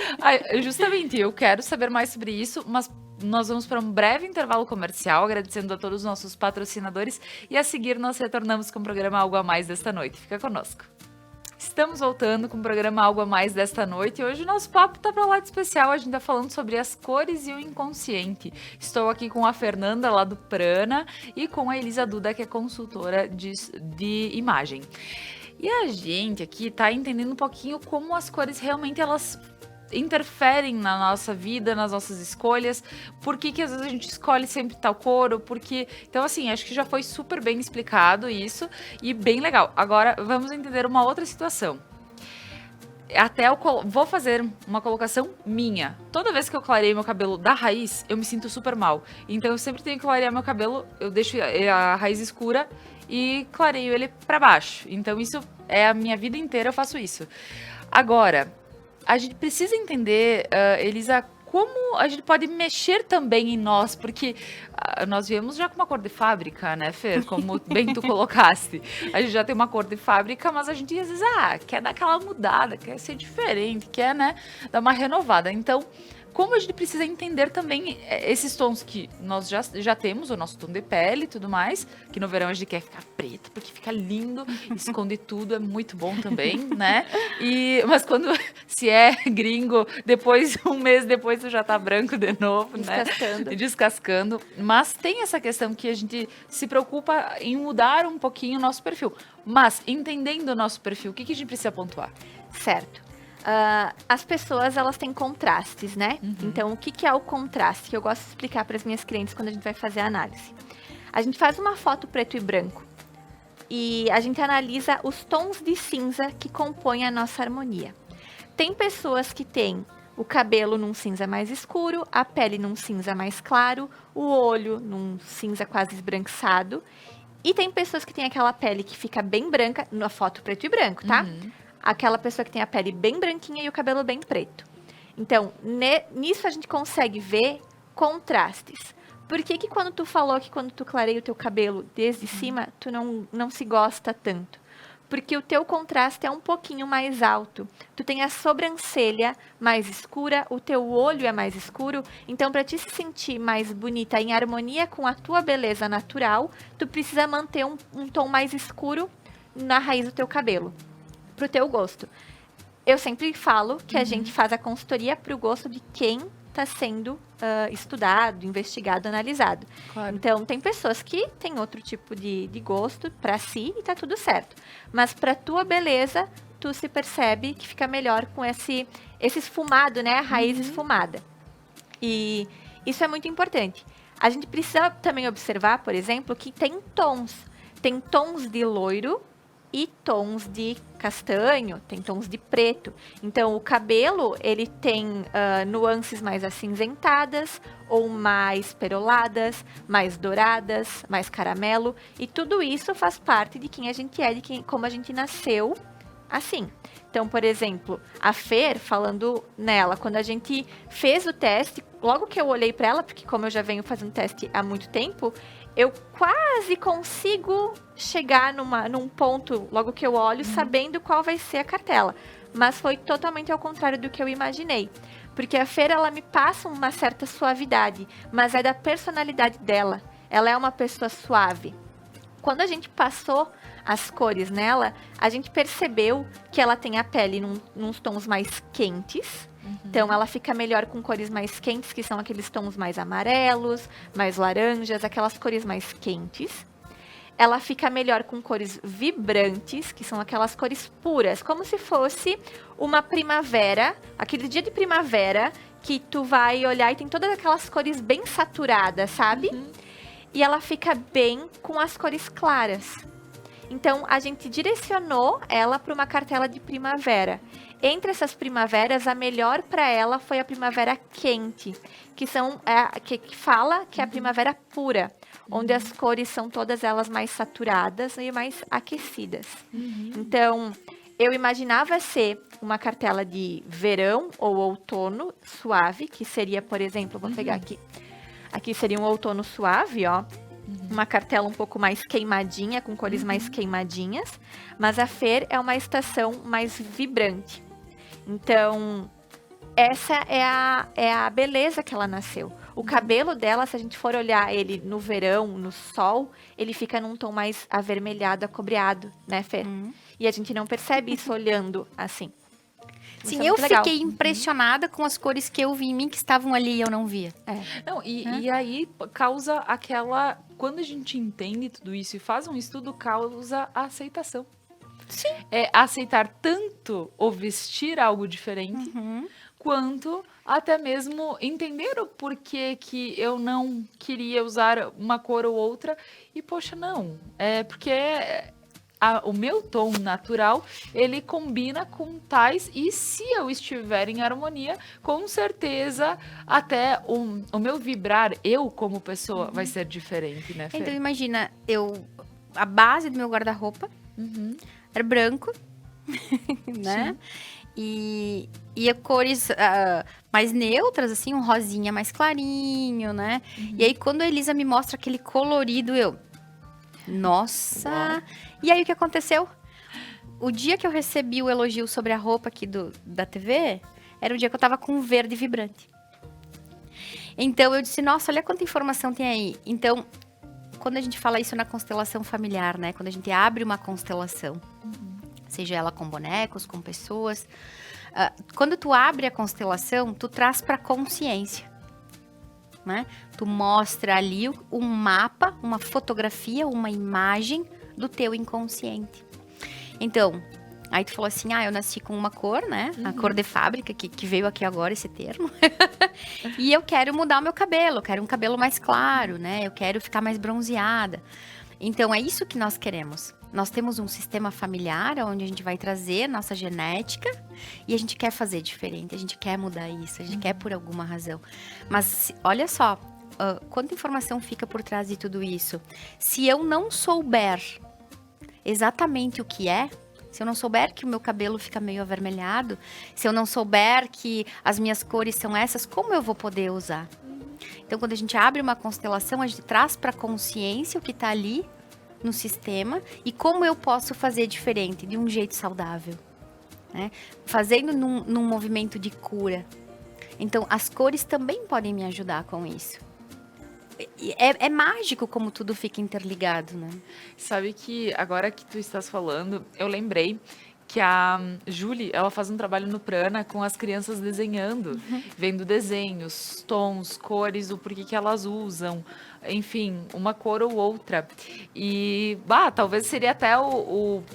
justamente, eu quero saber mais sobre isso, mas nós vamos para um breve intervalo comercial, agradecendo a todos os nossos patrocinadores, e a seguir nós retornamos com o programa Algo a Mais desta noite. Fica conosco. Estamos voltando com o programa Algo a Mais desta noite, e hoje o nosso papo tá pra lá de especial. A gente tá falando sobre as cores e o inconsciente. Estou aqui com a Fernanda, lá do Prana, e com a Elisa Duda, que é consultora de imagem. E a gente aqui tá entendendo um pouquinho como as cores realmente elas interferem na nossa vida, nas nossas escolhas, por que às vezes a gente escolhe sempre tal cor, ou porque... Então, assim, acho que já foi super bem explicado isso, e bem legal. Agora, vamos entender uma outra situação. Até eu vou fazer uma colocação minha. Toda vez que eu clareio meu cabelo da raiz, eu me sinto super mal. Então, eu sempre tenho que clarear meu cabelo, eu deixo a raiz escura e clareio ele pra baixo. Então, isso é a minha vida inteira, eu faço isso. Agora... A gente precisa entender, Elisa, como a gente pode mexer também em nós, porque nós viemos já com uma cor de fábrica, né, Fer? Como bem tu colocaste. A gente já tem uma cor de fábrica, mas a gente às vezes quer dar aquela mudada, quer ser diferente, quer, né, dar uma renovada. Então, como a gente precisa entender também esses tons que nós já temos, o nosso tom de pele e tudo mais, que no verão a gente quer ficar preto, porque fica lindo, esconde tudo, é muito bom também, né? Mas quando se é gringo, depois, um mês depois, tu já tá branco de novo, Descascando. né? Descascando. Mas tem essa questão que a gente se preocupa em mudar um pouquinho o nosso perfil. Mas, entendendo o nosso perfil, o que a gente precisa pontuar? Certo. As pessoas, elas têm contrastes, né? Uhum. Então, o que é o contraste? Que eu gosto de explicar para as minhas clientes quando a gente vai fazer a análise. A gente faz uma foto preto e branco e a gente analisa os tons de cinza que compõem a nossa harmonia. Tem pessoas que têm o cabelo num cinza mais escuro, a pele num cinza mais claro, o olho num cinza quase esbranquiçado. E tem pessoas que têm aquela pele que fica bem branca, na foto preto e branco, tá? Uhum. Aquela pessoa que tem a pele bem branquinha e o cabelo bem preto. Então, nisso a gente consegue ver contrastes. Por que quando tu falou que quando tu clareia o teu cabelo desde cima, tu não se gosta tanto? Porque o teu contraste é um pouquinho mais alto. Tu tem a sobrancelha mais escura, o teu olho é mais escuro. Então, para te se sentir mais bonita, em harmonia com a tua beleza natural, tu precisa manter um tom mais escuro na raiz do teu cabelo. Pro teu gosto. Eu sempre falo que a gente faz a consultoria pro gosto de quem está sendo estudado, investigado, analisado. Claro. Então, tem pessoas que têm outro tipo de gosto para si e tá tudo certo. Mas para tua beleza, tu se percebe que fica melhor com esse esfumado, né? A raiz esfumada. E isso é muito importante. A gente precisa também observar, por exemplo, que tem tons. Tem tons de loiro e tons de castanho, tem tons de preto. Então, o cabelo, ele tem nuances mais acinzentadas ou mais peroladas, mais douradas, mais caramelo. E tudo isso faz parte de quem a gente é, como a gente nasceu assim. Então, por exemplo, a Fer, falando nela, quando a gente fez o teste, logo que eu olhei para ela, porque como eu já venho fazendo teste há muito tempo, eu quase consigo chegar num ponto, logo que eu olho, sabendo qual vai ser a cartela. Mas foi totalmente ao contrário do que eu imaginei. Porque a Fer, ela me passa uma certa suavidade, mas é da personalidade dela. Ela é uma pessoa suave. Quando a gente passou as cores nela, a gente percebeu que ela tem a pele nos tons mais quentes. Então, ela fica melhor com cores mais quentes, que são aqueles tons mais amarelos, mais laranjas, aquelas cores mais quentes. Ela fica melhor com cores vibrantes, que são aquelas cores puras, como se fosse uma primavera, aquele dia de primavera, que tu vai olhar e tem todas aquelas cores bem saturadas, sabe? E ela fica bem com as cores claras. Então, a gente direcionou ela para uma cartela de primavera. Entre essas primaveras, a melhor para ela foi a primavera quente, que fala que é a primavera pura, onde as cores são todas elas mais saturadas e mais aquecidas. Então, eu imaginava ser uma cartela de verão ou outono suave, que seria, por exemplo, vou pegar aqui. Aqui seria um outono suave, ó. Uma cartela um pouco mais queimadinha, com cores mais queimadinhas. Mas a Fer é uma estação mais vibrante. Então, essa é a beleza que ela nasceu. O cabelo dela, se a gente for olhar ele no verão, no sol, ele fica num tom mais avermelhado, acobreado, né, Fer? E a gente não percebe isso olhando assim. Isso Sim, é eu muito legal. fiquei impressionada com as cores que eu vi em mim, que estavam ali e eu não via. Não, e aí causa aquela... Quando a gente entende tudo isso e faz um estudo, causa a aceitação. Sim. É aceitar tanto ou vestir algo diferente, quanto até mesmo entender o porquê que eu não queria usar uma cor ou outra. E, poxa, não. É porque o meu tom natural, ele combina com tais, e se eu estiver em harmonia, com certeza até o meu vibrar, eu como pessoa, vai ser diferente, né, Fê? Então, imagina, a base do meu guarda-roupa era branco, né? E cores mais neutras, assim, um rosinha mais clarinho, né? E aí, quando a Elisa me mostra aquele colorido, nossa! Uau. E aí, o que aconteceu? O dia que eu recebi o elogio sobre a roupa aqui da TV, era o dia que eu tava com um verde vibrante. Então, eu disse, nossa, olha quanta informação tem aí. Então, quando a gente fala isso na constelação familiar, né? Quando a gente abre uma constelação, seja ela com bonecos, com pessoas, quando tu abre a constelação, tu traz para consciência, né? Tu mostra ali um mapa, uma fotografia, uma imagem do teu inconsciente. Então, aí tu falou assim, eu nasci com uma cor, né? A cor de fábrica, que veio aqui agora esse termo. E eu quero mudar o meu cabelo, eu quero um cabelo mais claro, né? Eu quero ficar mais bronzeada. Então, é isso que nós queremos. Nós temos um sistema familiar onde a gente vai trazer nossa genética e a gente quer fazer diferente, a gente quer mudar isso, a gente quer por alguma razão. Mas, olha só, quanta informação fica por trás de tudo isso. Se eu não souber exatamente o que é, se eu não souber que o meu cabelo fica meio avermelhado, se eu não souber que as minhas cores são essas, como eu vou poder usar? Então, quando a gente abre uma constelação, a gente traz para a consciência o que está ali no sistema e como eu posso fazer diferente, de um jeito saudável, né? Fazendo num movimento de cura. Então, as cores também podem me ajudar com isso. É mágico como tudo fica interligado, né? Sabe que agora que tu estás falando, eu lembrei que a Julie, ela faz um trabalho no Prana com as crianças desenhando, vendo desenhos, tons, cores, o porquê que elas usam, enfim, uma cor ou outra. E, talvez seria até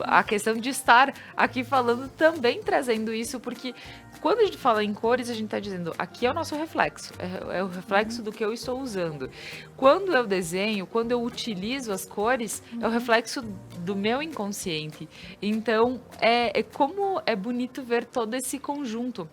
a questão de estar aqui falando também, trazendo isso, porque quando a gente fala em cores, a gente está dizendo, aqui é o nosso reflexo, é o reflexo do que eu estou usando. Quando eu desenho, quando eu utilizo as cores, é o reflexo do meu inconsciente. Então, como é bonito ver todo esse conjunto.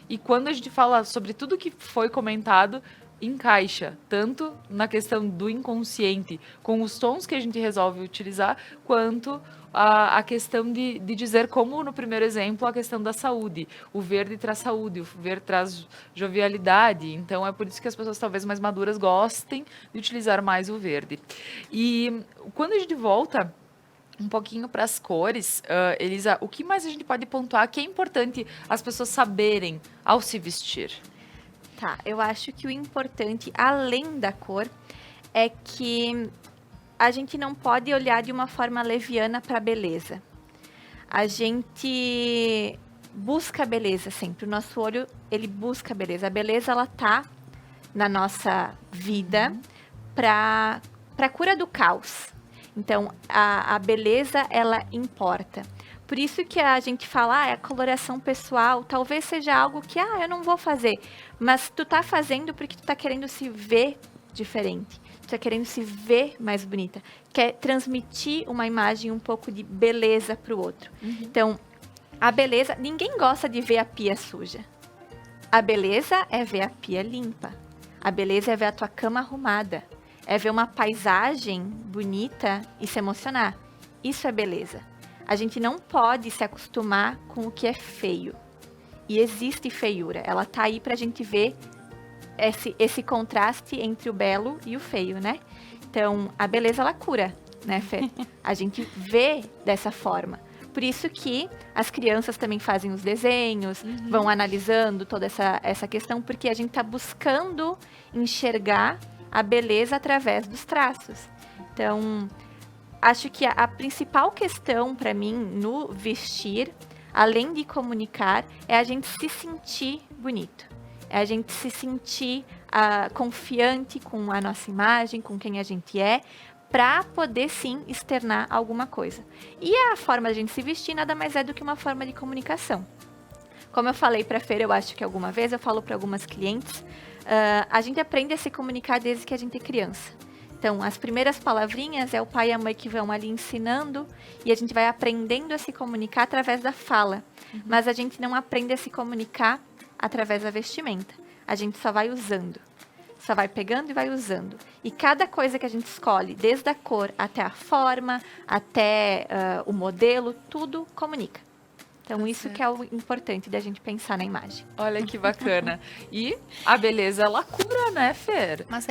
E quando a gente fala sobre tudo que foi comentado, encaixa tanto na questão do inconsciente, com os tons que a gente resolve utilizar, quanto a questão de dizer, como no primeiro exemplo, a questão da saúde. O verde traz saúde, o verde traz jovialidade. Então, é por isso que as pessoas talvez mais maduras gostem de utilizar mais o verde. E quando a gente volta um pouquinho para as cores, Elisa, o que mais a gente pode pontuar que é importante as pessoas saberem ao se vestir? Tá, eu acho que o importante, além da cor, é que a gente não pode olhar de uma forma leviana para a beleza. A gente busca a beleza sempre. O nosso olho, ele busca a beleza. A beleza, ela tá na nossa vida para cura do caos. Então, a beleza, ela importa. Por isso que a gente fala, a coloração pessoal, talvez seja algo que, eu não vou fazer. Mas tu tá fazendo porque tu tá querendo se ver diferente. Tu tá querendo se ver mais bonita. Quer transmitir uma imagem um pouco de beleza pro outro. Então, a beleza, ninguém gosta de ver a pia suja. A beleza é ver a pia limpa. A beleza é ver a tua cama arrumada. É ver uma paisagem bonita e se emocionar. Isso é beleza. A gente não pode se acostumar com o que é feio. E existe feiura. Ela tá aí pra gente ver esse contraste entre o belo e o feio, né? Então, a beleza, ela cura, né, Fê? A gente vê dessa forma. Por isso que as crianças também fazem os desenhos, vão analisando toda essa questão, porque a gente tá buscando enxergar a beleza através dos traços. Então, acho que a principal questão para mim no vestir, além de comunicar, é a gente se sentir bonito. É a gente se sentir confiante com a nossa imagem, com quem a gente é, para poder sim externar alguma coisa. E a forma de a gente se vestir nada mais é do que uma forma de comunicação. Como eu falei para a Feira, eu acho que alguma vez, eu falo para algumas clientes, a gente aprende a se comunicar desde que a gente é criança. Então, as primeiras palavrinhas é o pai e a mãe que vão ali ensinando e a gente vai aprendendo a se comunicar através da fala. Mas a gente não aprende a se comunicar através da vestimenta. A gente só vai usando. Só vai pegando e vai usando. E cada coisa que a gente escolhe, desde a cor até a forma, até o modelo, tudo comunica. Então, isso que é o importante da gente pensar na imagem. Olha que bacana. E a beleza, ela cura, né, Fer? Mas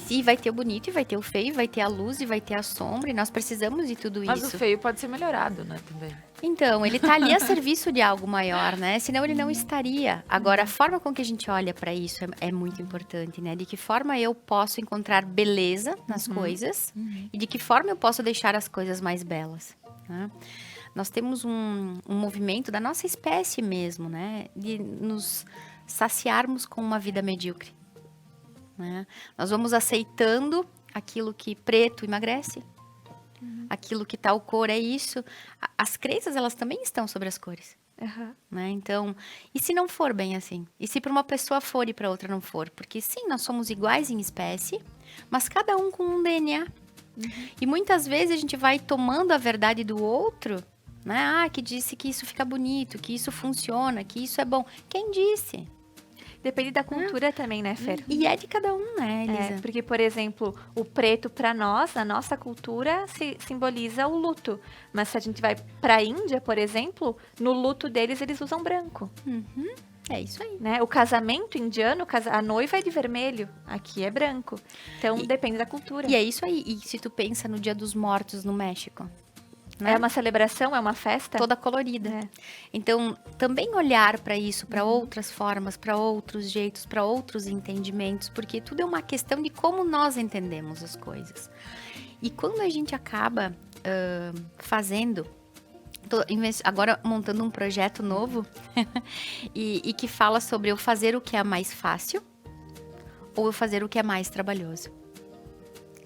e vai ter o bonito, e vai ter o feio, vai ter a luz, e vai ter a sombra, e nós precisamos de tudo isso. Mas o feio pode ser melhorado, né, também. Então, ele tá ali a serviço de algo maior, né? Senão ele não estaria. Agora, a forma com que a gente olha para isso é muito importante, né? De que forma eu posso encontrar beleza nas coisas e de que forma eu posso deixar as coisas mais belas, né? Nós temos um movimento da nossa espécie mesmo, né? De nos saciarmos com uma vida medíocre, né? Nós vamos aceitando aquilo que preto emagrece, aquilo que tal cor é isso. As crenças, elas também estão sobre as cores, né? Então, e se não for bem assim? E se para uma pessoa for e para outra não for? Porque sim, nós somos iguais em espécie, mas cada um com um DNA. E muitas vezes a gente vai tomando a verdade do outro, né? Que disse que isso fica bonito, que isso funciona, que isso é bom. Quem disse? Depende da cultura também, né, Fer? E é de cada um, né, Elisa? Porque, por exemplo, o preto para nós, na nossa cultura, simboliza o luto. Mas se a gente vai para a Índia, por exemplo, no luto deles, eles usam branco. É isso aí. Né? O casamento indiano, a noiva é de vermelho, aqui é branco. Então, depende da cultura. E é isso aí. E se tu pensa no Dia dos Mortos no México, né? É uma celebração, é uma festa. Toda colorida. Então, também olhar para isso, para outras formas, para outros jeitos, para outros entendimentos, porque tudo é uma questão de como nós entendemos as coisas. E quando a gente acaba fazendo, agora montando um projeto novo, e que fala sobre eu fazer o que é mais fácil ou eu fazer o que é mais trabalhoso.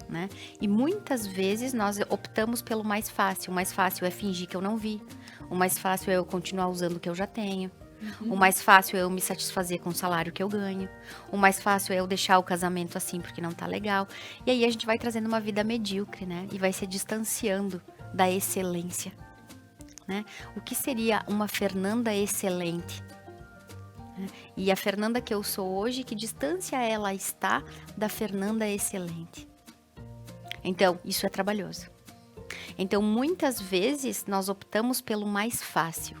Né? E muitas vezes nós optamos pelo mais fácil. O mais fácil é fingir que eu não vi. O mais fácil é eu continuar usando o que eu já tenho. O mais fácil é eu me satisfazer com o salário que eu ganho. O mais fácil é eu deixar o casamento assim porque não tá legal. E aí a gente vai trazendo uma vida medíocre, né? E vai se distanciando da excelência, né? O que seria uma Fernanda excelente? E a Fernanda que eu sou hoje, que distância ela está da Fernanda excelente? Então, isso é trabalhoso. Então, muitas vezes, nós optamos pelo mais fácil.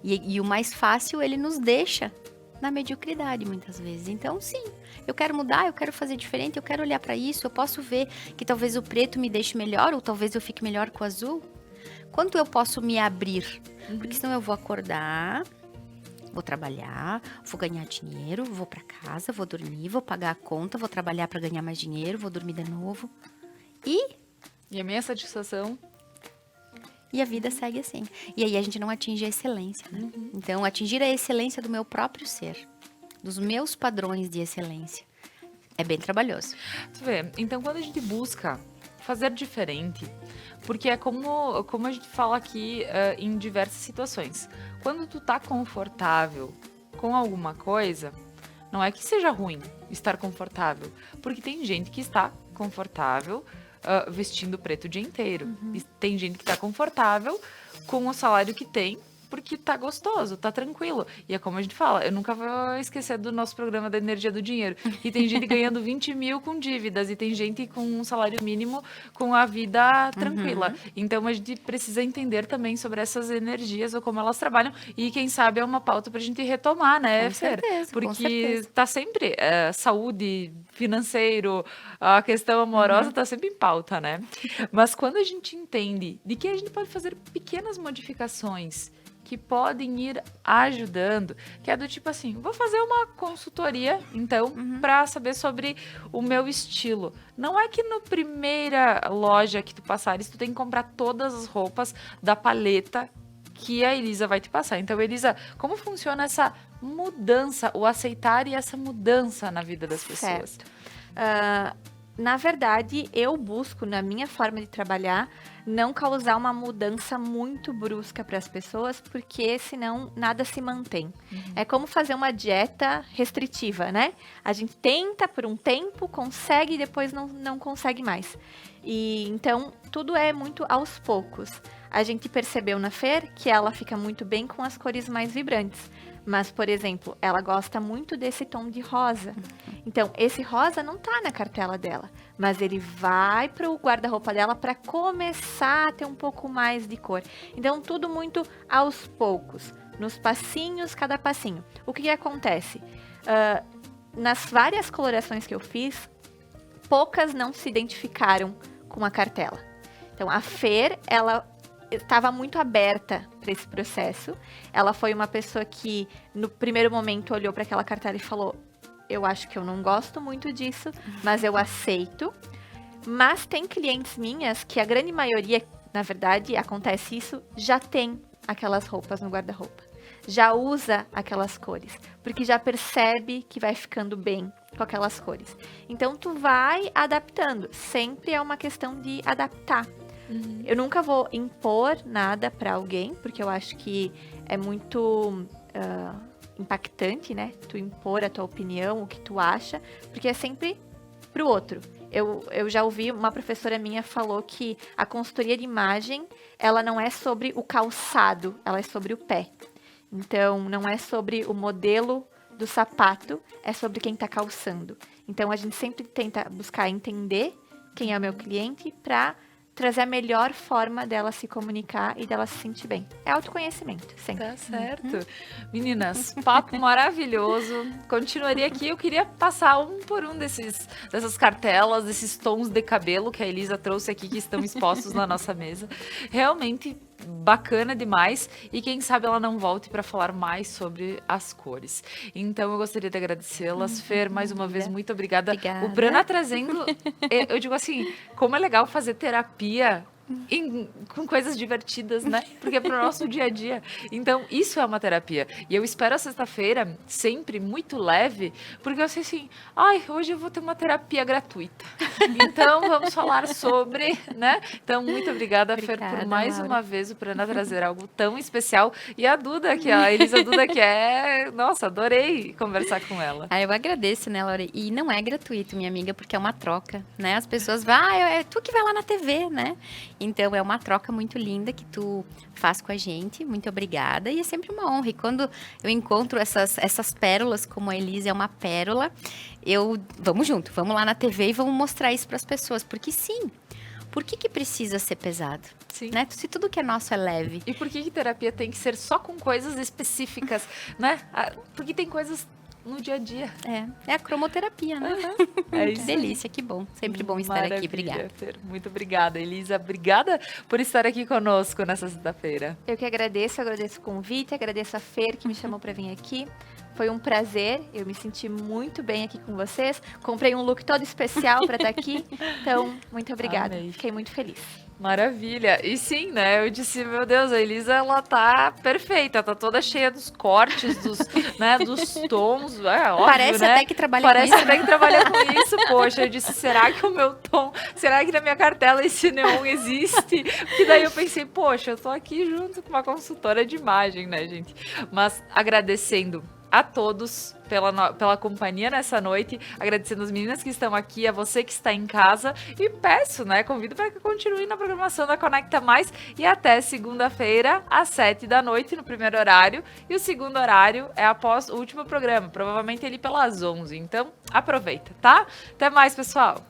E o mais fácil, ele nos deixa na mediocridade, muitas vezes. Então, sim, eu quero mudar, eu quero fazer diferente, eu quero olhar para isso, eu posso ver que talvez o preto me deixe melhor, ou talvez eu fique melhor com o azul. Quanto eu posso me abrir? Porque senão eu vou acordar, vou trabalhar, vou ganhar dinheiro, vou para casa, vou dormir, vou pagar a conta, vou trabalhar para ganhar mais dinheiro, vou dormir de novo. E a minha satisfação? E a vida segue assim. E aí a gente não atinge a excelência, né? Então, atingir a excelência do meu próprio ser, dos meus padrões de excelência, é bem trabalhoso. Tu vê, então quando a gente busca fazer diferente, porque é como a gente fala aqui em diversas situações. Quando tu tá confortável com alguma coisa, não é que seja ruim estar confortável, porque tem gente que está confortável vestindo preto o dia inteiro. E tem gente que está confortável com o salário que tem porque tá gostoso, tá tranquilo. E é como a gente fala, eu nunca vou esquecer do nosso programa da energia do dinheiro. E tem gente ganhando 20 mil com dívidas, e tem gente com um salário mínimo com a vida tranquila. Então a gente precisa entender também sobre essas energias ou como elas trabalham. E quem sabe é uma pauta pra gente retomar, né, Com Fer? certeza, com Porque certeza. tá sempre saúde, financeiro, a questão amorosa tá sempre em pauta, né? Mas quando a gente entende de que a gente pode fazer pequenas modificações que podem ir ajudando, que é do tipo assim, vou fazer uma consultoria, então, para saber sobre o meu estilo. Não é que na primeira loja que tu passares, tu tem que comprar todas as roupas da paleta que a Elisa vai te passar. Então, Elisa, como funciona essa mudança, o aceitar e essa mudança na vida das pessoas? Certo. Na verdade, eu busco, na minha forma de trabalhar, não causar uma mudança muito brusca para as pessoas, porque senão nada se mantém. É como fazer uma dieta restritiva, né? A gente tenta por um tempo, consegue e depois não consegue mais. E então, tudo é muito aos poucos. A gente percebeu na Fer que ela fica muito bem com as cores mais vibrantes. Mas, por exemplo, ela gosta muito desse tom de rosa. Então, esse rosa não tá na cartela dela, mas ele vai pro guarda-roupa dela para começar a ter um pouco mais de cor. Então, tudo muito aos poucos, nos passinhos, cada passinho. O que acontece? Nas várias colorações que eu fiz, poucas não se identificaram com a cartela. Então, a Fer, ela estava muito aberta para esse processo. Ela foi uma pessoa que, no primeiro momento, olhou para aquela cartela e falou: eu acho que eu não gosto muito disso, mas eu aceito. Mas tem clientes minhas que a grande maioria, na verdade, acontece isso, já tem aquelas roupas no guarda-roupa. Já usa aquelas cores, porque já percebe que vai ficando bem com aquelas cores. Então, tu vai adaptando. Sempre é uma questão de adaptar. Eu nunca vou impor nada para alguém, porque eu acho que é muito impactante, né? Tu impor a tua opinião, o que tu acha, porque é sempre pro outro. Eu já ouvi uma professora minha falou que a consultoria de imagem, ela não é sobre o calçado, ela é sobre o pé. Então, não é sobre o modelo do sapato, é sobre quem tá calçando. Então, a gente sempre tenta buscar entender quem é o meu cliente para trazer a melhor forma dela se comunicar e dela se sentir bem. É autoconhecimento, sempre. Tá certo. Meninas, papo maravilhoso. Continuaria aqui, eu queria passar um por um dessas cartelas, desses tons de cabelo que a Elisa trouxe aqui, que estão expostos na nossa mesa. Realmente bacana demais, e quem sabe ela não volte para falar mais sobre as cores. Então eu gostaria de agradecê-las. Fer, mais uma vez, muito obrigada. Obrigada. O Brana trazendo, eu digo assim, como é legal fazer terapia com coisas divertidas, né? Porque é pro nosso dia a dia. Então, isso é uma terapia. E eu espero a sexta-feira sempre muito leve, porque eu sei assim, hoje eu vou ter uma terapia gratuita. Então, vamos falar sobre, né? Então, muito obrigada, Fer, por mais Laura. uma vez o Prana trazer algo tão especial. E a Duda, a Elisa Duda, que é... Nossa, adorei conversar com ela. Eu agradeço, né, Laura? E não é gratuito, minha amiga, porque é uma troca, né? As pessoas vão, é tu que vai lá na TV, né? Então, é uma troca muito linda que tu faz com a gente. Muito obrigada. E é sempre uma honra. E quando eu encontro essas pérolas, como a Elisa é uma pérola, vamos junto, vamos lá na TV e vamos mostrar isso para as pessoas. Porque sim, por que precisa ser pesado? Sim. Né? Se tudo que é nosso é leve. E por que terapia tem que ser só com coisas específicas, né? Porque tem coisas no dia a dia. É a cromoterapia, né? É Que isso. delícia, que bom. Sempre bom estar aqui. Maravilha, Obrigada. Fer. Muito obrigada, Elisa. Obrigada por estar aqui conosco nessa sexta-feira. Eu que agradeço o convite, agradeço a Fer que me chamou para vir aqui. Foi um prazer, eu me senti muito bem aqui com vocês. Comprei um look todo especial para estar aqui. Então, muito obrigada. Amei. Fiquei muito feliz. Maravilha. E sim, né? Eu disse, meu Deus, a Elisa, ela tá perfeita, tá toda cheia dos cortes, dos tons. É óbvio, Parece né? até que trabalha Parece com isso. até que trabalha com isso, poxa. Eu disse, será que o meu tom, será que na minha cartela esse neon existe? Porque daí eu pensei, poxa, eu tô aqui junto com uma consultora de imagem, né, gente? Mas agradecendo a todos pela companhia nessa noite, agradecendo as meninas que estão aqui, a você que está em casa, e peço, né, convido para que continue na programação da Conecta Mais, e até segunda-feira, às 7 da noite, no primeiro horário, e o segundo horário é após o último programa, provavelmente ele pelas 11, então aproveita, tá? Até mais, pessoal!